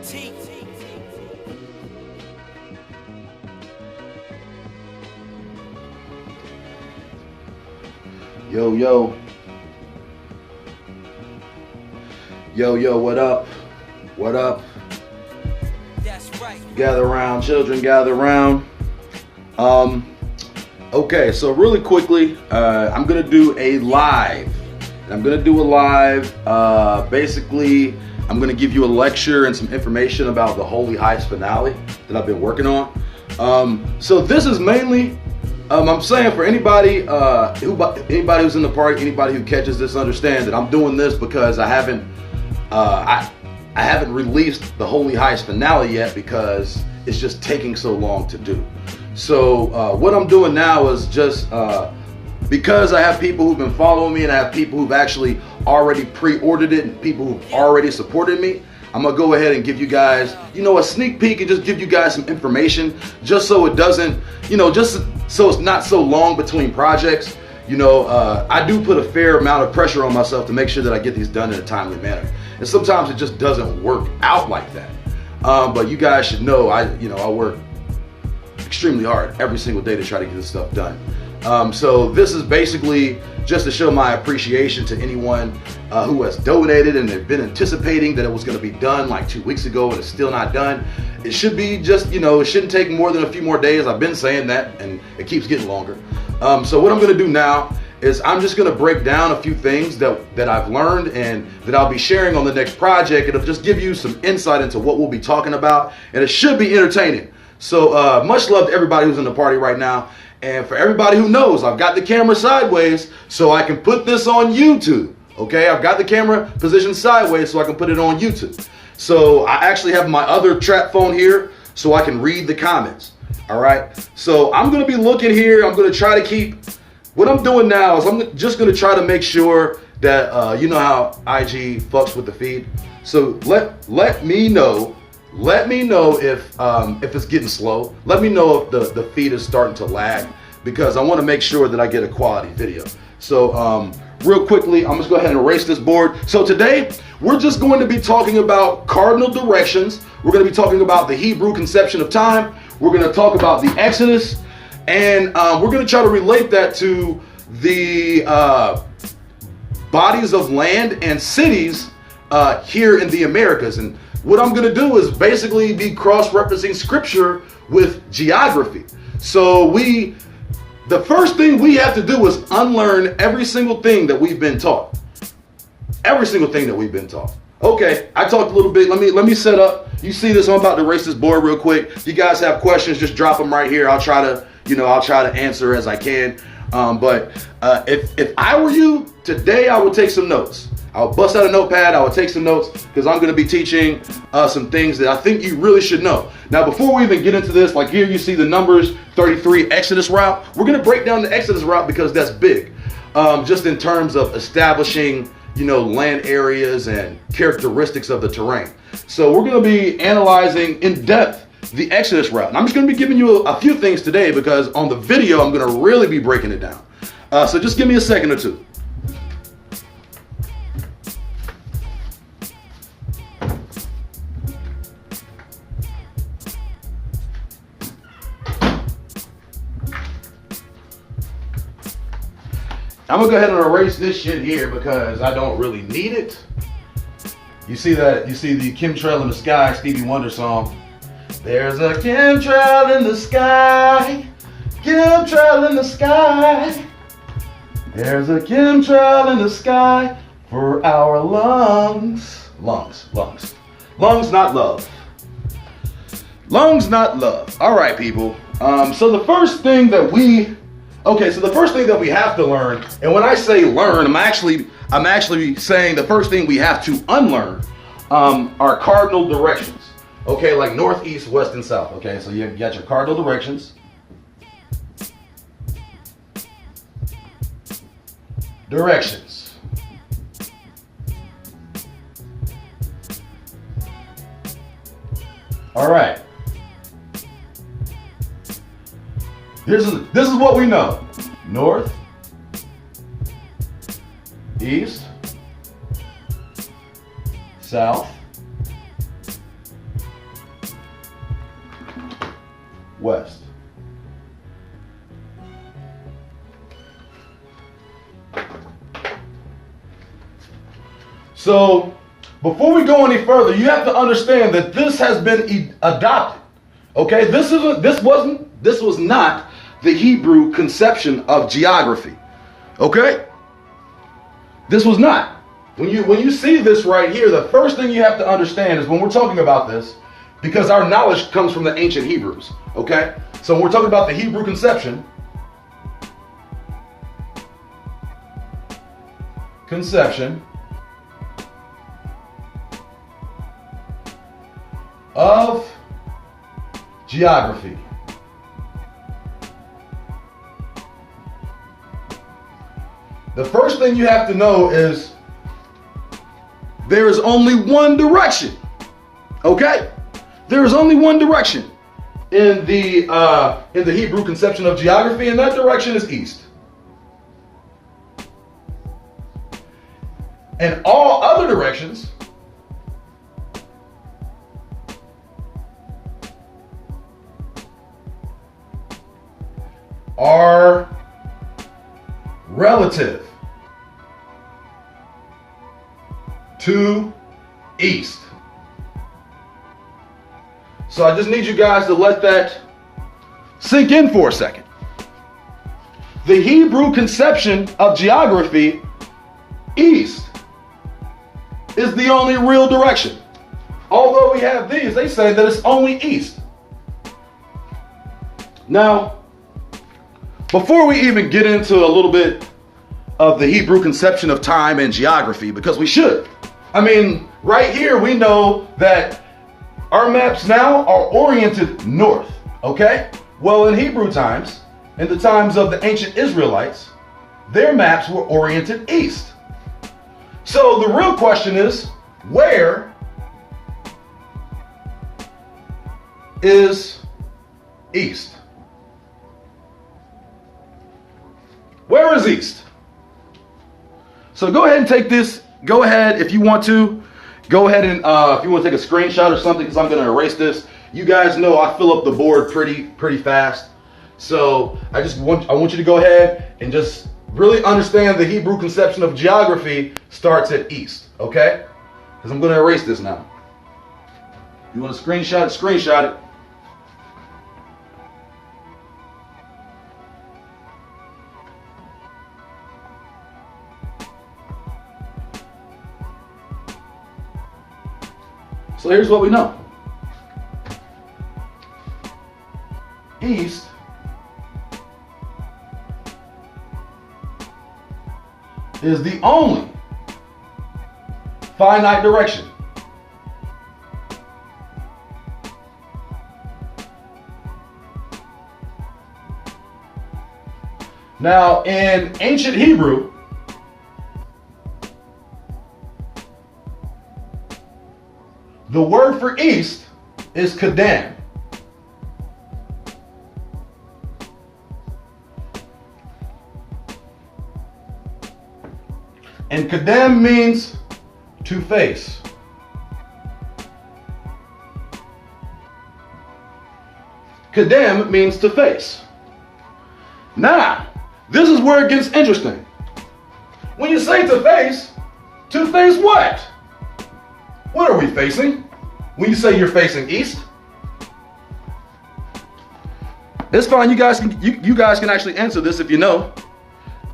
Yo, yo. Yo, yo, what up? What up? That's right. Gather around, children, gather around. Okay, so really quickly, I'm gonna do a live. Basically, I'm gonna give you a lecture and some information about the Holy Heist finale that I've been working on. So this is mainly, I'm saying for anybody who's in the party, anybody who catches this, understand that I'm doing this because I haven't released the Holy Heist finale yet because it's just taking so long to do. So what I'm doing now is just because I have people who've been following me and I have people who've actually already pre-ordered it and people who've already supported me, I'm gonna go ahead and give you guys, a sneak peek and just give you guys some information just so it doesn't, just so it's not so long between projects. I do put a fair amount of pressure on myself to make sure that I get these done in a timely manner. And sometimes it just doesn't work out like that. But you guys should know, I work extremely hard every single day to try to get this stuff done. So this is basically just to show my appreciation to anyone who has donated and they've been anticipating that it was going to be done like 2 weeks ago and it's still not done. It should be just, it shouldn't take more than a few more days. I've been saying that and it keeps getting longer. So what I'm going to do now is I'm just going to break down a few things that I've learned and that I'll be sharing on the next project. It'll just give you some insight into what we'll be talking about and it should be entertaining. So much love to everybody who's in the party right now. And for everybody who knows, I've got the camera sideways so I can put this on YouTube. Okay, I've got the camera positioned sideways so I can put it on YouTube. So I actually have my other trap phone here so I can read the comments. All right, so I'm going to be looking here. I'm going to try to keep, what I'm doing now is I'm just going to try to make sure that, you know how IG fucks with the feed. So let me know if it's getting slow. Let me know if the feed is starting to lag because I want to make sure that I get a quality video. So real quickly, I'm just go ahead and erase this board. So today we're just going to be talking about cardinal directions. We're going to be talking about the Hebrew conception of time. We're going to talk about the Exodus, and we're going to try to relate that to the bodies of land and cities here in the Americas. And what I'm going to do is basically be cross-referencing scripture with geography. So the first thing we have to do is unlearn every single thing that we've been taught. Every single thing that we've been taught. Okay, I talked a little bit. Let me set up. You see this? I'm about to erase this board real quick. If you guys have questions, just drop them right here. I'll try to answer as I can. But if I were you today, I would take some notes. I'll bust out a notepad. I would take some notes because I'm going to be teaching some things that I think you really should know. Now, before we even get into this, like here you see the Numbers 33 Exodus route. We're going to break down the Exodus route because that's big, just in terms of establishing, land areas and characteristics of the terrain. So we're going to be analyzing in depth the Exodus route. And I'm just going to be giving you a few things today because on the video, I'm going to really be breaking it down. So just give me a second or two. I'm gonna go ahead and erase this shit here because I don't really need it. You see the chemtrail in the sky Stevie Wonder song. There's a chemtrail in the sky, chemtrail in the sky. There's a chemtrail in the sky for our lungs. Lungs, not love. Lungs, not love. All right, people. So the first thing that we have to learn, and when I say learn, I'm actually saying the first thing we have to unlearn are cardinal directions. Okay, like north, east, west, and south. Okay, so you got your cardinal directions. Directions. All right. This is what we know. North, east, south, west. So before we go any further, you have to understand that this has been adopted. Okay, this was not the Hebrew conception of geography. Okay, this was not. When you see this right here, the first thing you have to understand is when we're talking about this, because our knowledge comes from the ancient Hebrews. Okay, so when we're talking about the Hebrew conception of geography. The first thing you have to know is there is only one direction. Okay? There is only one direction in the Hebrew conception of geography, and that direction is east. And all other directions are relative to east. So I just need you guys to let that sink in for a second. The Hebrew conception of geography, east, is the only real direction. Although we have these, they say that it's only east. Now, before we even get into a little bit of the Hebrew conception of time and geography, because we should. I mean, right here we know that our maps now are oriented north, okay? Well, in Hebrew times, in the times of the ancient Israelites, their maps were oriented east. So the real question is, where is east? Where is east? So go ahead and take this. Go ahead if you want to. Go ahead and if you want to take a screenshot or something, because I'm going to erase this. You guys know I fill up the board pretty fast. So I want you to go ahead and just really understand the Hebrew conception of geography starts at east, okay? Because I'm going to erase this now. You want to screenshot it? Screenshot it. So here's what we know. East is the only finite direction. Now, in ancient Hebrew, the word for east is Kadam. And Kadam means to face. Kadam means to face. Now, this is where it gets interesting. When you say to face what? What are we facing? When you say you're facing east? It's fine. You guys can actually answer this if you know.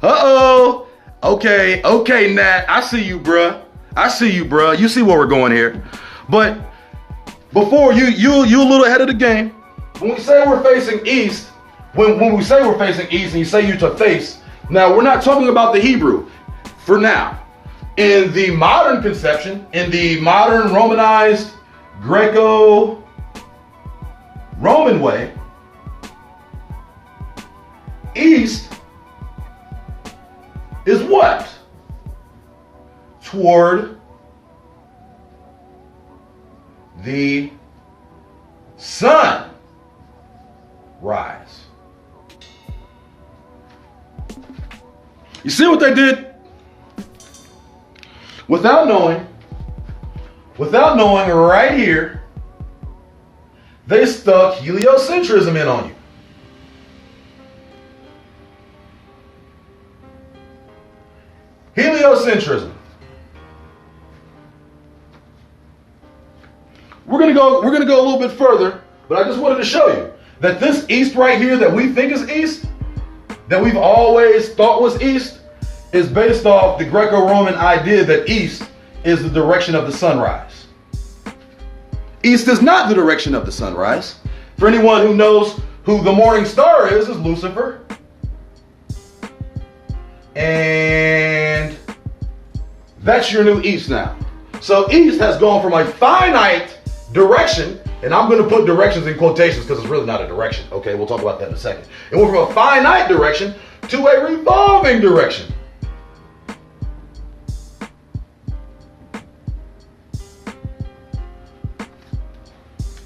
Uh-oh. Okay, Nat. I see you, bruh. You see where we're going here. But before you a little ahead of the game. When we say we're facing east, when we say we're facing east and you say you to face, now we're not talking about the Hebrew for now. In the modern conception, in the modern Romanized Greco-Roman way, east is what? Toward the sun rise. You see what they did? Without knowing right here, They stuck heliocentrism in on you. Heliocentrism. We're gonna go a little bit further, but I just wanted to show you that this east right here that we think is east, that we've always thought was east, is based off the Greco-Roman idea that east is the direction of the sunrise. East is not the direction of the sunrise. For anyone who knows who the morning star is Lucifer. And that's your new east now. So east has gone from a finite direction, and I'm going to put directions in quotations because it's really not a direction. Okay, we'll talk about that in a second. It went from a finite direction to a revolving direction.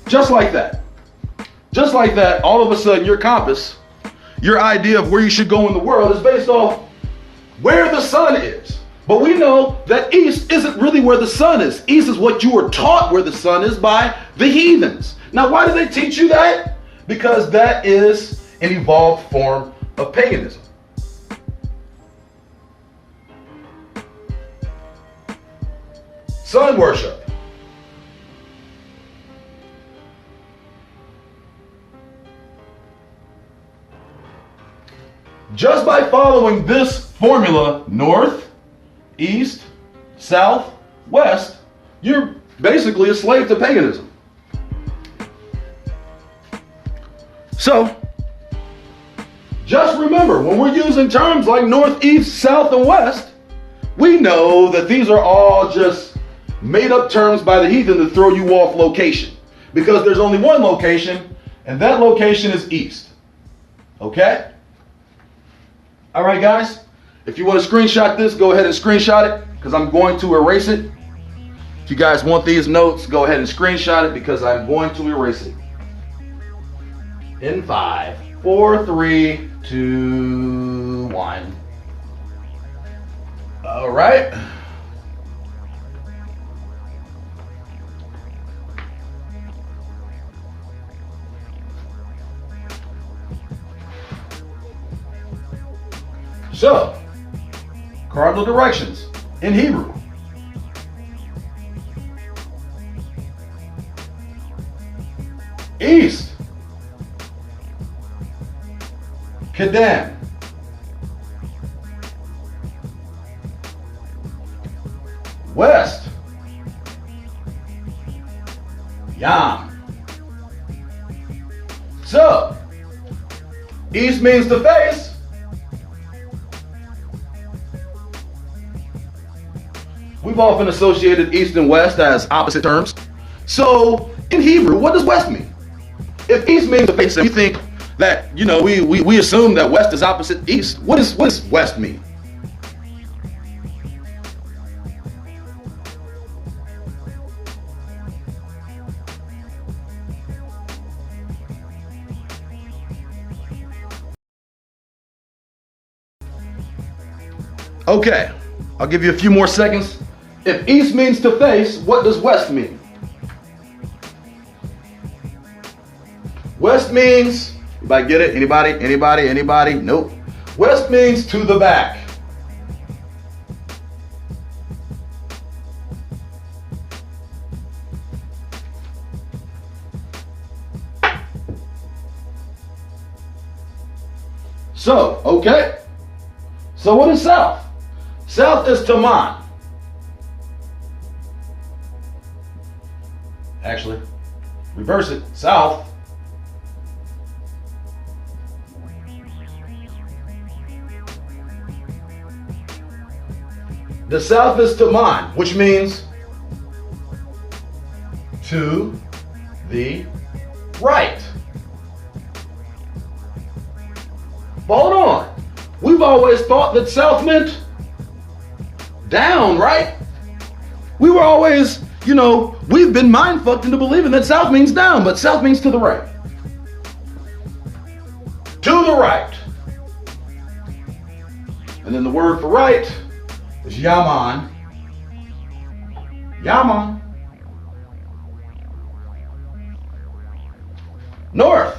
Just like that. Just like that, all of a sudden your compass, your idea of where you should go in the world is based off where the sun is. But we know that east isn't really where the sun is. East is what you were taught where the sun is by the heathens. Now, why do they teach you that? Because that is an evolved form of paganism. Sun worship. Just by following this formula, north, east, south, west, you're basically a slave to paganism. So, just remember, when we're using terms like north, east, south, and west, we know that these are all just made up terms by the heathen to throw you off location. Because there's only one location, and that location is east. Okay? All right, guys, if you want to screenshot this, go ahead and screenshot it because I'm going to erase it. If you guys want these notes, go ahead and screenshot it because I'm going to erase it. In 5, 4, 3, 2, 1. All right. So, cardinal directions in Hebrew. East, Kedem. West, Yam. So, east means to face. We've often associated east and west as opposite terms. So in Hebrew, what does west mean? If east means to face, we think that, we assume that west is opposite east. What does west mean? Okay, I'll give you a few more seconds. If east means to face, what does west mean? West means, anybody get it? Anybody? Nope. West means to the back. So, okay. So what is south? South is Taman. Actually, reverse it. South. The south is Taman, which means to the right. But hold on. We've always thought that south meant down, right? We were always, we've been mind fucked into believing that south means down, but south means to the right. To the right. And then the word for right is Yaman. Yaman. North.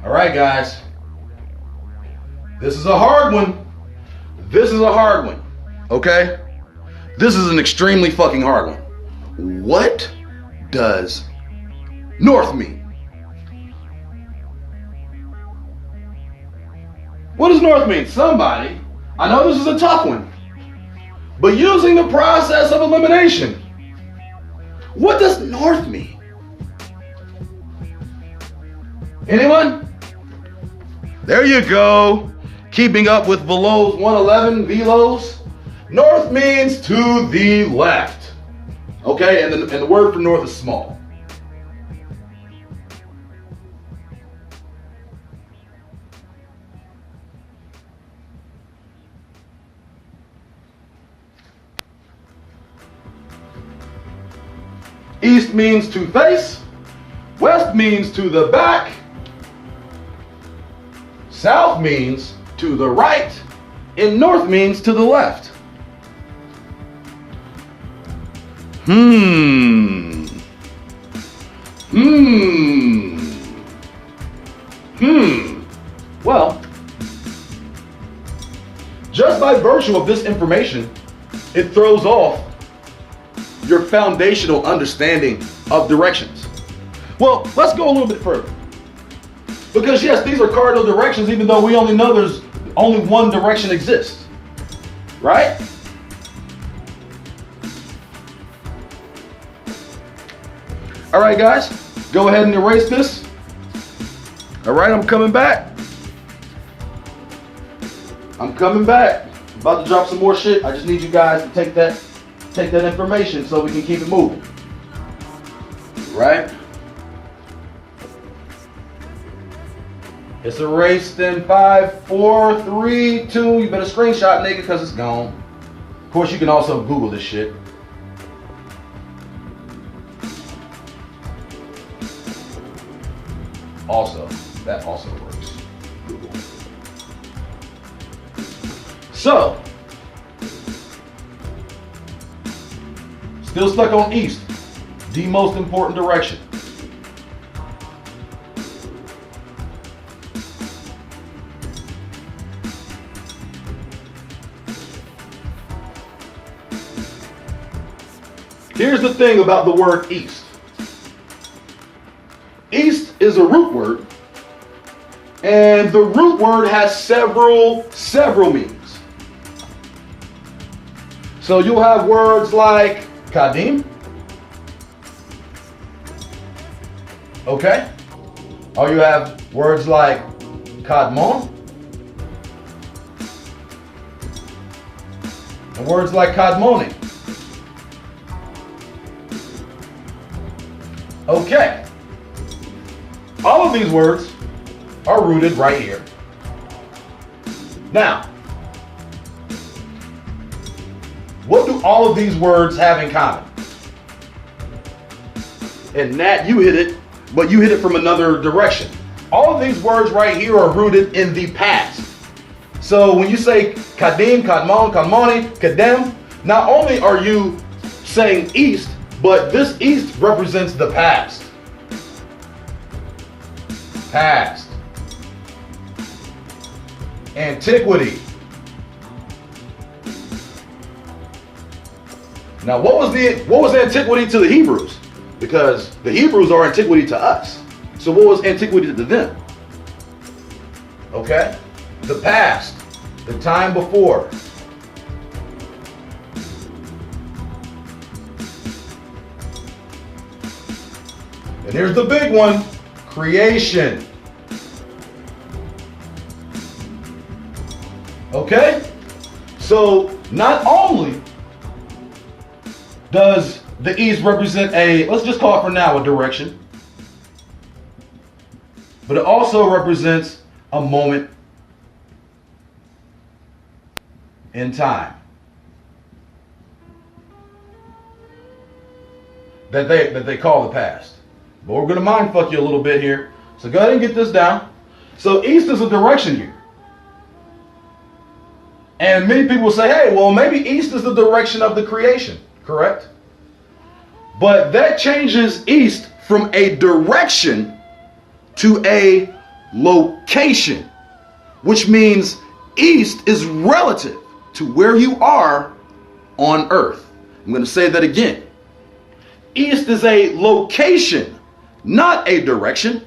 All right, guys. This is a hard one. This is a hard one. Okay? This is an extremely fucking hard one. What does north mean? What does north mean? Somebody, I know this is a tough one, but using the process of elimination, what does north mean? Anyone? There you go. Keeping up with Velo's 111 Velos. North means to the left. Okay, and the word for north is small. East means to face. West means to the back. South means to the right. And north means to the left. Well, just by virtue of this information, it throws off your foundational understanding of directions. Well, let's go a little bit further. Because yes, these are cardinal directions, even though we only know there's only one direction exists. Right? All right, guys, go ahead and erase this. All right, I'm coming back. I'm coming back. I'm about to drop some more shit. I just need you guys to take that information so we can keep it moving. Right? It's erased in 5, 4, 3, 2. You better screenshot, nigga, because it's gone. Of course, you can also Google this shit. Also, that also works. Google. So, still stuck on east, the most important direction. Here's the thing about the word east. East is a root word, and the root word has several meanings. So you'll have words like kadim, okay? Or you have words like kadmon, and words like kadmoni. Okay. All of these words are rooted right here. Now, what do all of these words have in common? And Nat, you hit it, but you hit it from another direction. All of these words right here are rooted in the past. So when you say kadim, kadmon, kadmoni, kadem, not only are you saying east, but this east represents the past. Past. Antiquity. Now, what was antiquity to the Hebrews? Because the Hebrews are antiquity to us. So what was antiquity to them? Okay? The past. The time before. And here's the big one. Creation. Okay? So not only does the east represent let's just call it for now a direction, but it also represents a moment in time that they call the past. But we're going to mind fuck you a little bit here. So go ahead and get this down. So east is a direction here. And many people will say, hey, well, maybe east is the direction of the creation. Correct? But that changes east from a direction to a location, which means east is relative to where you are on earth. I'm going to say that again. East is a location, not a direction.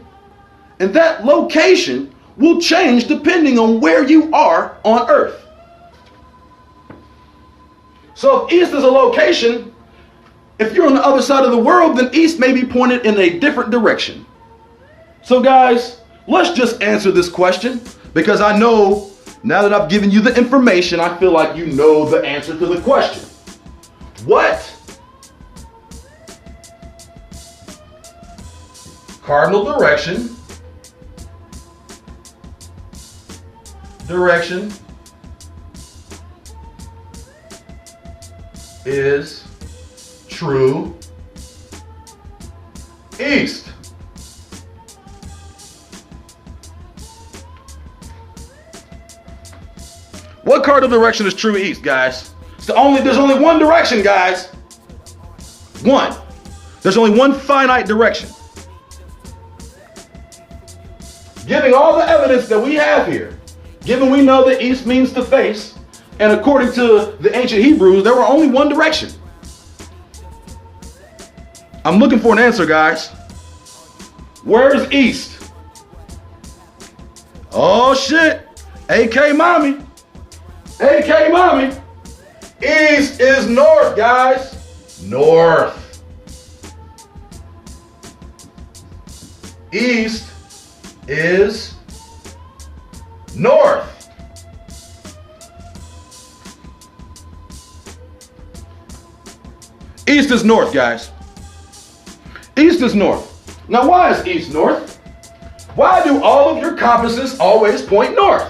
And that location will change depending on where you are on earth. So if east is a location, if you're on the other side of the world, then east may be pointed in a different direction. So guys, let's just answer this question, because I know now that I've given you the information, I feel like you know the answer to the question. What cardinal direction is true east? What cardinal direction is true east, guys? There's only one direction, guys. One. There's only one finite direction. Giving all the evidence that we have here, given we know that east means to face, and according to the ancient Hebrews, there were only one direction. I'm looking for an answer, guys. Where's east? Oh shit. AK mommy. AK mommy. East is north, guys. North. East is north. East is north, guys. East is north. Now, why is east north? Why do all of your compasses always point north?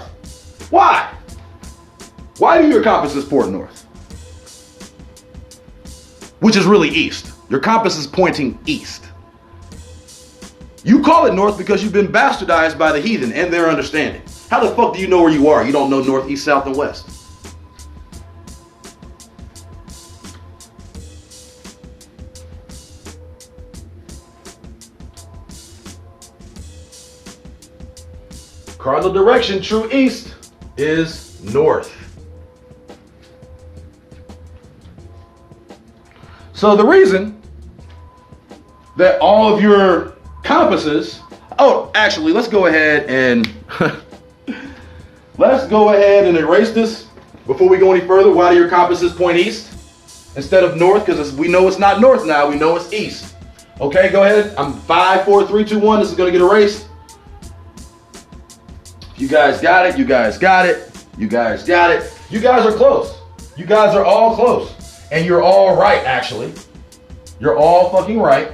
Why? Why do your compasses point north? Which is really east. Your compass is pointing east. You call it north because you've been bastardized by the heathen and their understanding. How the fuck do you know where you are? You don't know north, east, south, and west. Cardinal direction, true east, is north. So the reason that all of your compasses, actually, let's go ahead and erase this before we go any further. Why do your compasses point east instead of north? Because we know it's not north now, we know it's east. Okay, go ahead. I'm 5, 4, 3, 2, 1. This is gonna get erased. You guys got it, you guys got it, you guys got it. You guys are close. You guys are all close. And you're all right, actually. You're all fucking right.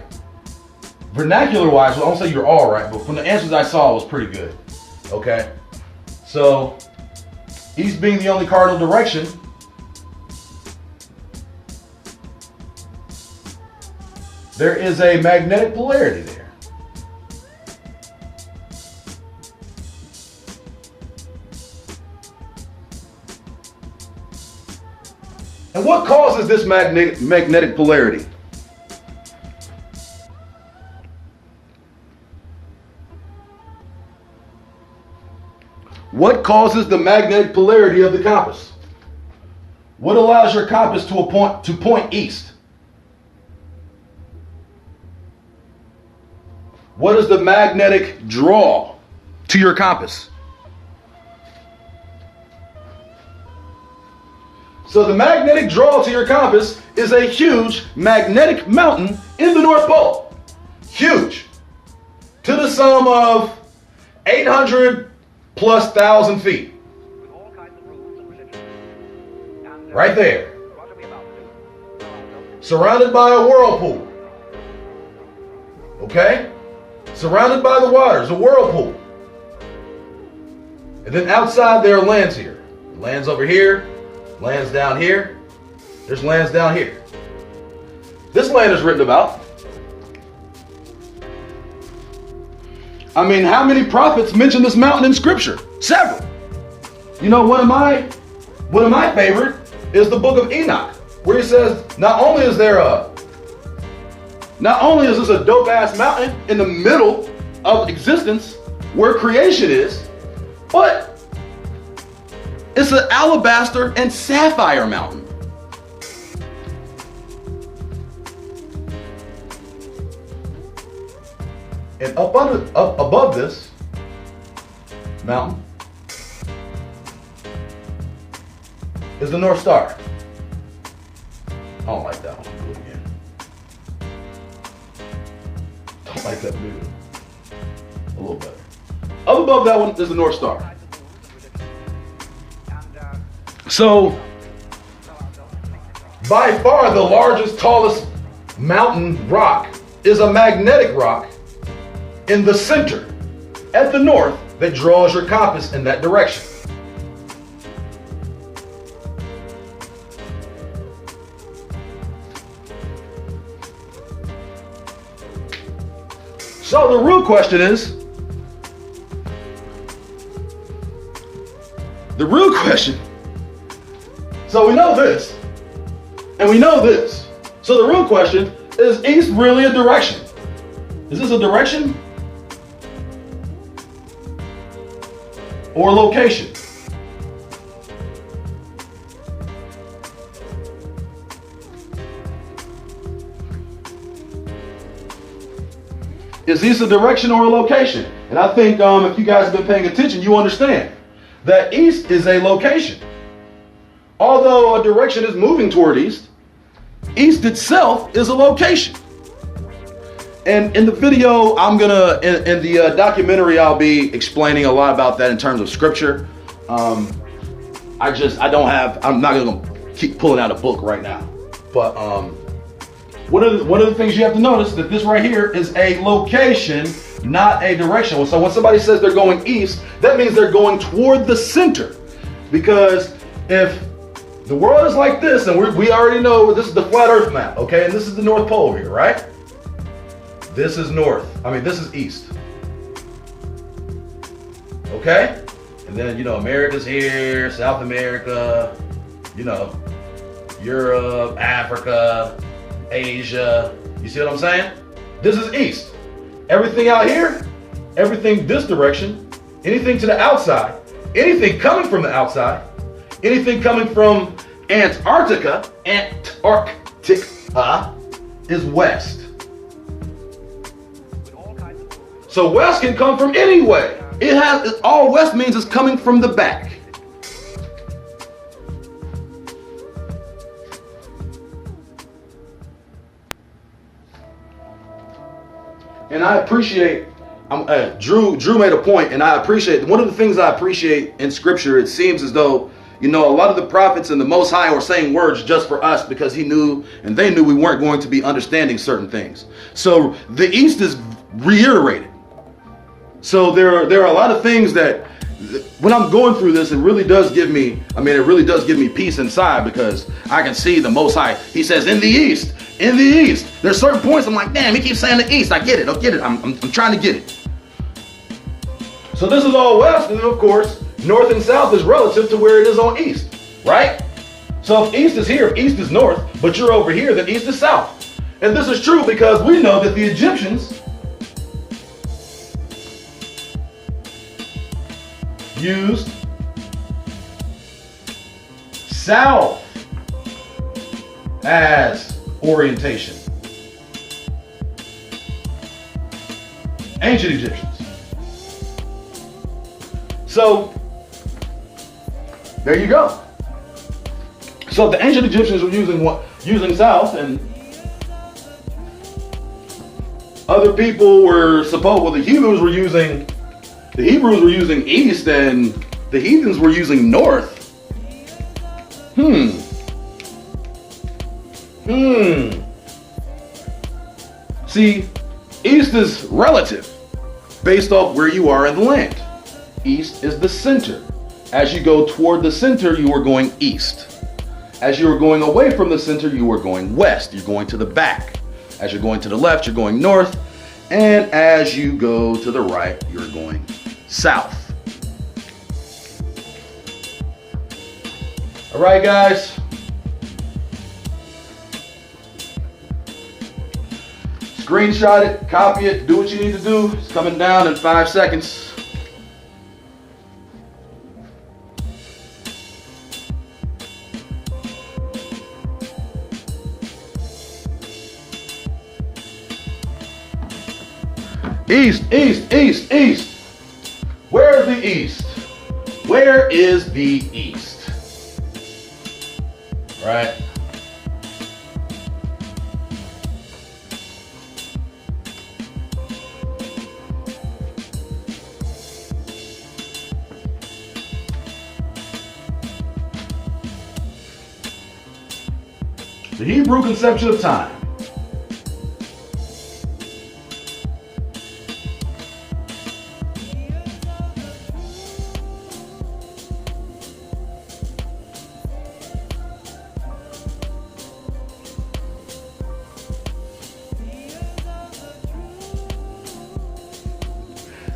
Vernacular wise, well, I don't say you're all right, but from the answers I saw, it was pretty good. Okay? So, east being the only cardinal direction, there is a magnetic polarity there. And what causes this magnetic polarity? What causes the magnetic polarity of the compass? What allows your compass to point east? What is the magnetic draw to your compass? So the magnetic draw to your compass is a huge magnetic mountain in the North Pole. Huge. To the sum of 800 plus 1,000 feet. Right there. Surrounded by a whirlpool. Okay? Surrounded by the waters, a whirlpool. And then outside there are lands here. Lands over here. Lands down here. There's lands down here. This land is written about. I mean, how many prophets mention this mountain in scripture? Several. You know, one of my favorite is the book of Enoch, where he says, not only is this a dope ass mountain in the middle of existence where creation is, but it's an alabaster and sapphire mountain. And up above this mountain is the North Star. I don't like that one. I'll do it again. Don't like that video. A little better. Up above that one is the North Star. So, by far the largest, tallest mountain rock is a magnetic rock in the center, at the north, that draws your compass in that direction. So the real question is, so we know this, and we know this. So the real question is east really a direction? Is this a direction? Or location? Is east a direction or a location? And I think if you guys have been paying attention, you understand that east is a location. Although a direction is moving toward east, east itself is a location. And in the video, I'm gonna, in the documentary, I'll be explaining a lot about that in terms of scripture. I'm not gonna keep pulling out a book right now. But one of the things you have to notice that this right here is a location, not a direction. So when somebody says they're going east, that means they're going toward the center. Because if the world is like this, and we already know this is the flat earth map, okay? And this is the North Pole here, right? This is this is east. Okay? And then, America's here, South America, Europe, Africa, Asia. You see what I'm saying? This is east. Everything out here, everything this direction, anything to the outside, anything coming from the outside, anything coming from Antarctica is west. So west can come from any way. All west means is coming from the back. And I appreciate, Drew made a point, and I appreciate, one of the things I appreciate in scripture, it seems as though, a lot of the prophets and the Most High were saying words just for us because he knew, and they knew we weren't going to be understanding certain things. So the east is reiterated. So there are a lot of things that when I'm going through this, it really does give me peace inside, because I can see the Most High. He says, in the east. There's certain points I'm like, damn, he keeps saying the east. I get it. I'm trying to get it. So this is all west, and of course, north and south is relative to where it is on east, right? So if east is here, if east is north, but you're over here, then east is south. And this is true because we know that the Egyptians used south as orientation. Ancient Egyptians. So there you go. So the ancient Egyptians were using south, and other people were the Hebrews were using east, and the heathens were using north. See, east is relative based off where you are in the land. East is the center. As you go toward the center, you are going east. As you are going away from the center, you are going west. You're going to the back. As you're going to the left, you're going north. And as you go to the right, you're going south. All right, Screenshot it, copy it, do what you need to do. It's coming down in 5 seconds. East, east, east, east. Where is the east? Where is the east? Right? The Hebrew conception of time.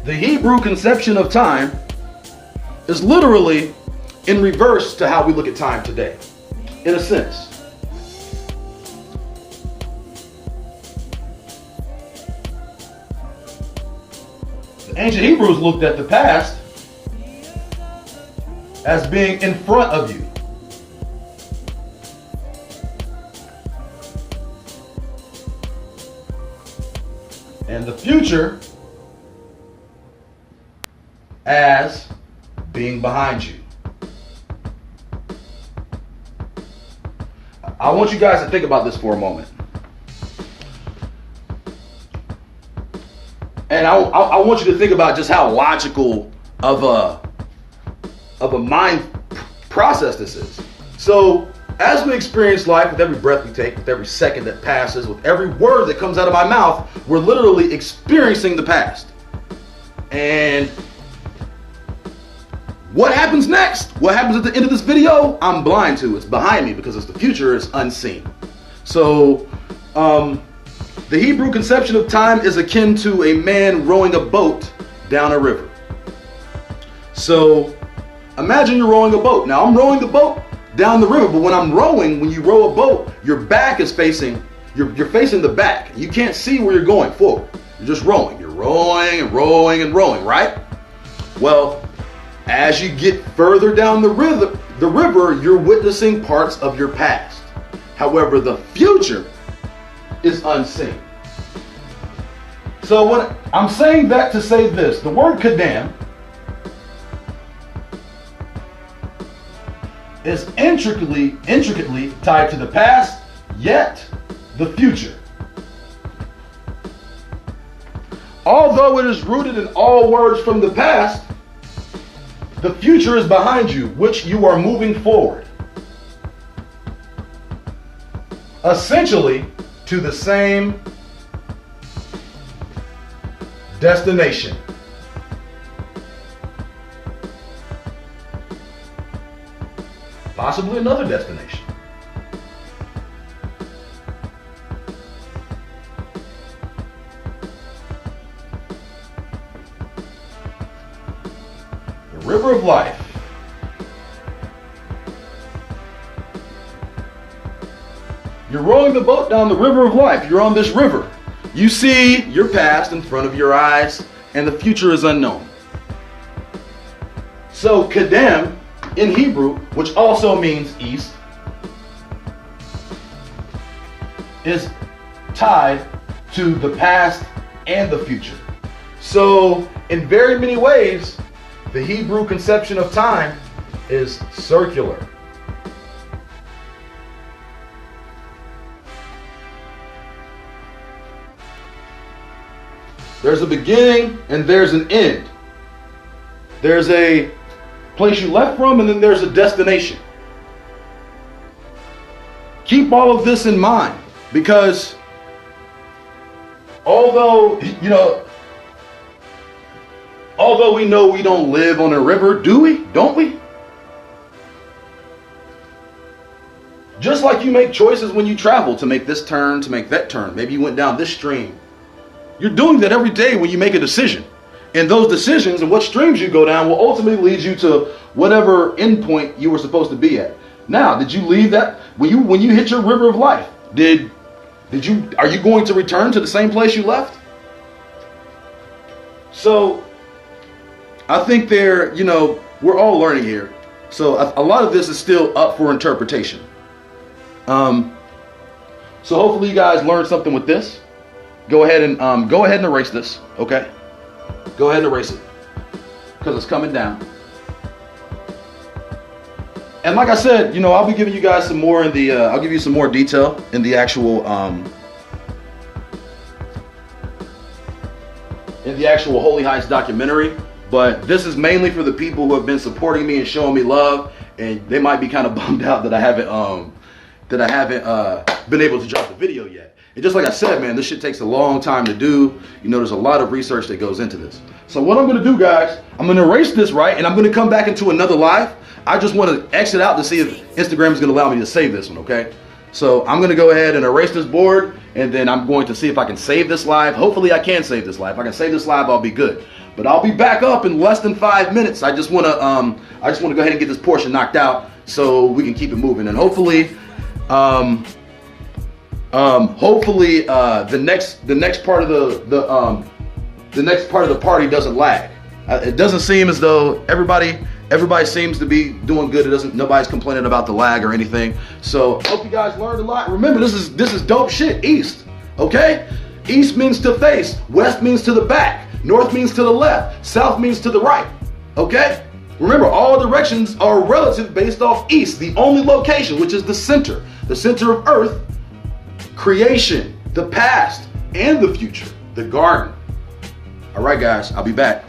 The Hebrew conception of time is literally in reverse to how we look at time today, in a sense. The ancient Hebrews looked at the past as being in front of you. And the future as being behind you. I want you guys to think about this for a moment. And I want you to think about just how logical of a mind process this is. So as we experience life, with every breath we take, with every second that passes, with every word that comes out of my mouth, we're literally experiencing the past. And what happens next? What happens at the end of this video? I'm blind to. It's behind me because the future is unseen. So, the Hebrew conception of time is akin to a man rowing a boat down a river. So, imagine you're rowing a boat. Now, I'm rowing the boat down the river, but when I'm rowing, when you row a boat, your back is facing, you're facing the back. You can't see where you're going forward. You're just rowing. You're rowing and rowing and rowing, right? Well, as you get further down the river, you're witnessing parts of your past. However, the future is unseen. So when I'm saying that to say this, the word Kadam is intricately tied to the past, yet the future. Although it is rooted in all words from the past, the future is behind you, which you are moving forward. Essentially, to the same destination. Possibly another destination. River of life. You're rowing the boat down the river of life. You're on this river. You see your past in front of your eyes, and the future is unknown. So Kadam in Hebrew, which also means east, is tied to the past and the future. So in very many ways, the Hebrew conception of time is circular. There's a beginning and there's an end. There's a place you left from, and then there's a destination. Keep all of this in mind, because although we know we don't live on a river, do we? Don't we? Just like you make choices when you travel to make this turn, to make that turn. Maybe you went down this stream. You're doing that every day when you make a decision. And those decisions and what streams you go down will ultimately lead you to whatever endpoint you were supposed to be at. Now, did you leave that when you hit your river of life? Did Are you going to return to the same place you left? So I think we're all learning here. So a lot of this is still up for interpretation. So hopefully you guys learned something with this. Go ahead and erase this, okay? Go ahead and erase it, because it's coming down. And like I said, I'll be giving you guys some more in the, I'll give you some more detail in the actual Holy Heights documentary. But this is mainly for the people who have been supporting me and showing me love, and they might be kind of bummed out that I haven't been able to drop the video yet. And just like I said, man, this shit takes a long time to do. There's a lot of research that goes into this. So what I'm gonna do, guys, I'm gonna erase this, right? And I'm gonna come back into another live. I just wanna exit out to see if Instagram is gonna allow me to save this one, okay? So I'm gonna go ahead and erase this board, and then I'm going to see if I can save this live. Hopefully I can save this live. If I can save this live, I'll be good. But I'll be back up in less than 5 minutes. I just wanna go ahead and get this portion knocked out so we can keep it moving. And hopefully, the next part of the next part of the party doesn't lag. It doesn't seem as though everybody seems to be doing good. Nobody's complaining about the lag or anything. So hope you guys learned a lot. Remember, this is dope shit. East, okay? East means to face. West means to the back. North means to the left. South means to the right. Okay? Remember, all directions are relative based off east, the only location, which is the center of Earth, creation, the past, and the future, the garden. All right, guys, I'll be back.